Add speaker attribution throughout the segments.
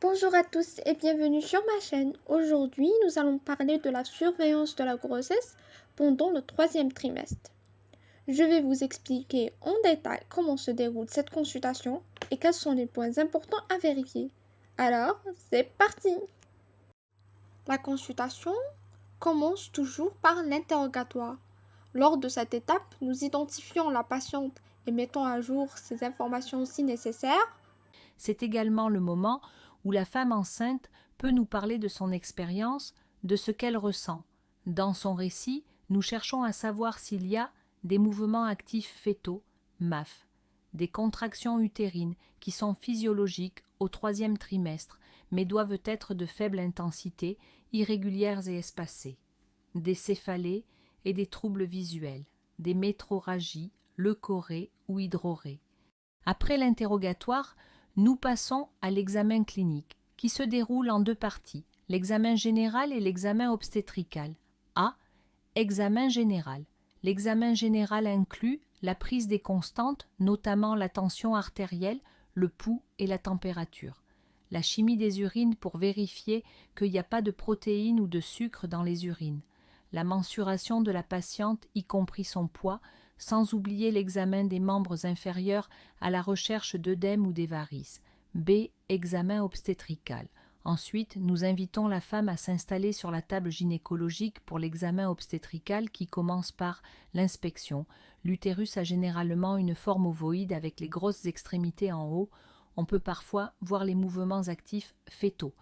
Speaker 1: Bonjour à tous et bienvenue sur ma chaîne. Aujourd'hui, nous allons parler de la surveillance de la grossesse pendant le troisième trimestre. Je vais vous expliquer en détail comment se déroule cette consultation et quels sont les points importants à vérifier. Alors, c'est parti! La consultation commence toujours par l'interrogatoire. Lors de cette étape, nous identifions la patiente et mettons à jour ses informations si nécessaire.
Speaker 2: C'est également le moment où la femme enceinte peut nous parler de son expérience, de ce qu'elle ressent. Dans son récit, nous cherchons à savoir s'il y a des mouvements actifs fœtaux, MAF, des contractions utérines qui sont physiologiques au troisième trimestre, mais doivent être de faible intensité, irrégulières et espacées, des céphalées et des troubles visuels, des métrorragies, leucorrhées ou hydrorrhées. Après l'interrogatoire, nous passons à l'examen clinique, qui se déroule en deux parties, l'examen général et l'examen obstétrical. A. Examen général. L'examen général inclut la prise des constantes, notamment la tension artérielle, le pouls et la température. La chimie des urines pour vérifier qu'il n'y a pas de protéines ou de sucre dans les urines. La mensuration de la patiente, y compris son poids, sans oublier l'examen des membres inférieurs à la recherche d'œdème ou des varices. B. Examen obstétrical. Ensuite, nous invitons la femme à s'installer sur la table gynécologique pour l'examen obstétrical qui commence par l'inspection. L'utérus a généralement une forme ovoïde avec les grosses extrémités en haut. On peut parfois voir les mouvements actifs fœtaux.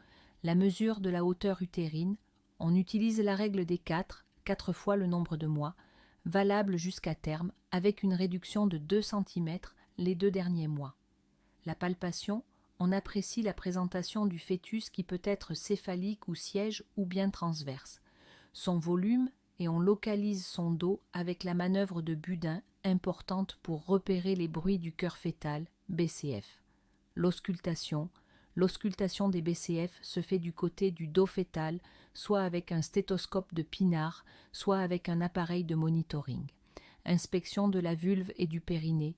Speaker 2: La mesure de la hauteur utérine. On utilise la règle des 4 fois le nombre de mois, valable jusqu'à terme, avec une réduction de 2 cm les 2 derniers mois. La palpation, on apprécie la présentation du fœtus qui peut être céphalique ou siège ou bien transverse. Son volume et on localise son dos avec la manœuvre de Budin, importante pour repérer les bruits du cœur fœtal, BCF. L'auscultation. L'auscultation des BCF se fait du côté du dos fœtal, soit avec un stéthoscope de Pinard, soit avec un appareil de monitoring. Inspection de la vulve et du périnée.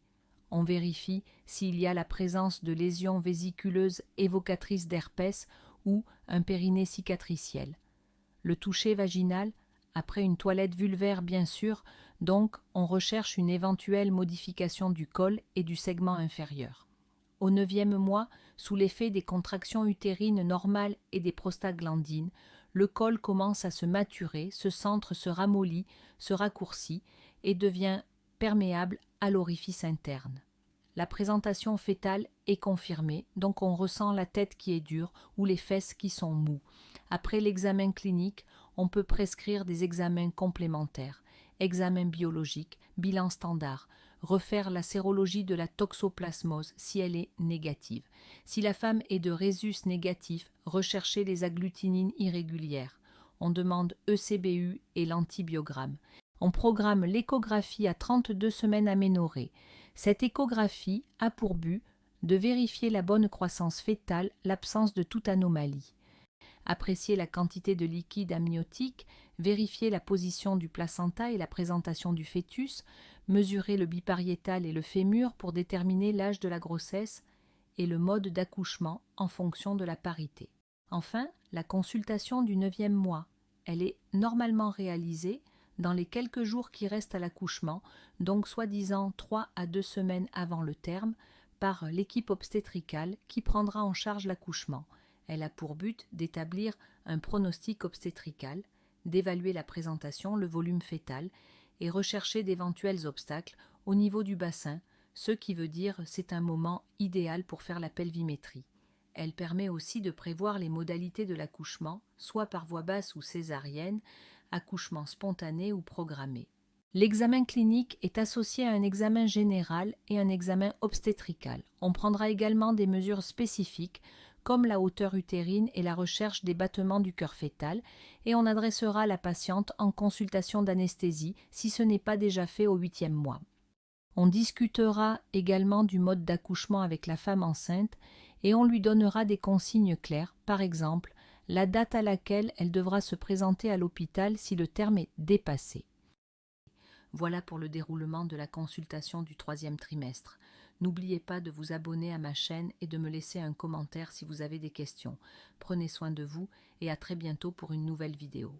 Speaker 2: On vérifie s'il y a la présence de lésions vésiculeuses évocatrices d'herpès ou un périnée cicatriciel. Le toucher vaginal, après une toilette vulvaire bien sûr, donc on recherche une éventuelle modification du col et du segment inférieur. Au 9e mois, sous l'effet des contractions utérines normales et des prostaglandines, le col commence à se maturer, ce centre se ramollit, se raccourcit et devient perméable à l'orifice interne. La présentation fœtale est confirmée, donc on ressent la tête qui est dure ou les fesses qui sont mous. Après l'examen clinique, on peut prescrire des examens complémentaires, examen biologique, bilan standard, refaire la sérologie de la toxoplasmose si elle est négative. Si la femme est de rhésus négatif, rechercher les agglutinines irrégulières. On demande ECBU et l'antibiogramme. On programme l'échographie à 32 semaines aménorrhée. Cette échographie a pour but de vérifier la bonne croissance fœtale, l'absence de toute anomalie. Apprécier la quantité de liquide amniotique, vérifier la position du placenta et la présentation du fœtus, mesurer le bipariétal et le fémur pour déterminer l'âge de la grossesse et le mode d'accouchement en fonction de la parité. Enfin, la consultation du 9e mois. Elle est normalement réalisée dans les quelques jours qui restent à l'accouchement, donc soi-disant 3 à 2 semaines avant le terme, par l'équipe obstétricale qui prendra en charge l'accouchement. Elle a pour but d'établir un pronostic obstétrical, d'évaluer la présentation, le volume fœtal et rechercher d'éventuels obstacles au niveau du bassin, ce qui veut dire c'est un moment idéal pour faire la pelvimétrie. Elle permet aussi de prévoir les modalités de l'accouchement, soit par voie basse ou césarienne, accouchement spontané ou programmé. L'examen clinique est associé à un examen général et un examen obstétrical. On prendra également des mesures spécifiques comme la hauteur utérine et la recherche des battements du cœur fœtal, et on adressera la patiente en consultation d'anesthésie si ce n'est pas déjà fait au 8e mois. On discutera également du mode d'accouchement avec la femme enceinte et on lui donnera des consignes claires, par exemple la date à laquelle elle devra se présenter à l'hôpital si le terme est dépassé. Voilà pour le déroulement de la consultation du 3e trimestre. N'oubliez pas de vous abonner à ma chaîne et de me laisser un commentaire si vous avez des questions. Prenez soin de vous et à très bientôt pour une nouvelle vidéo.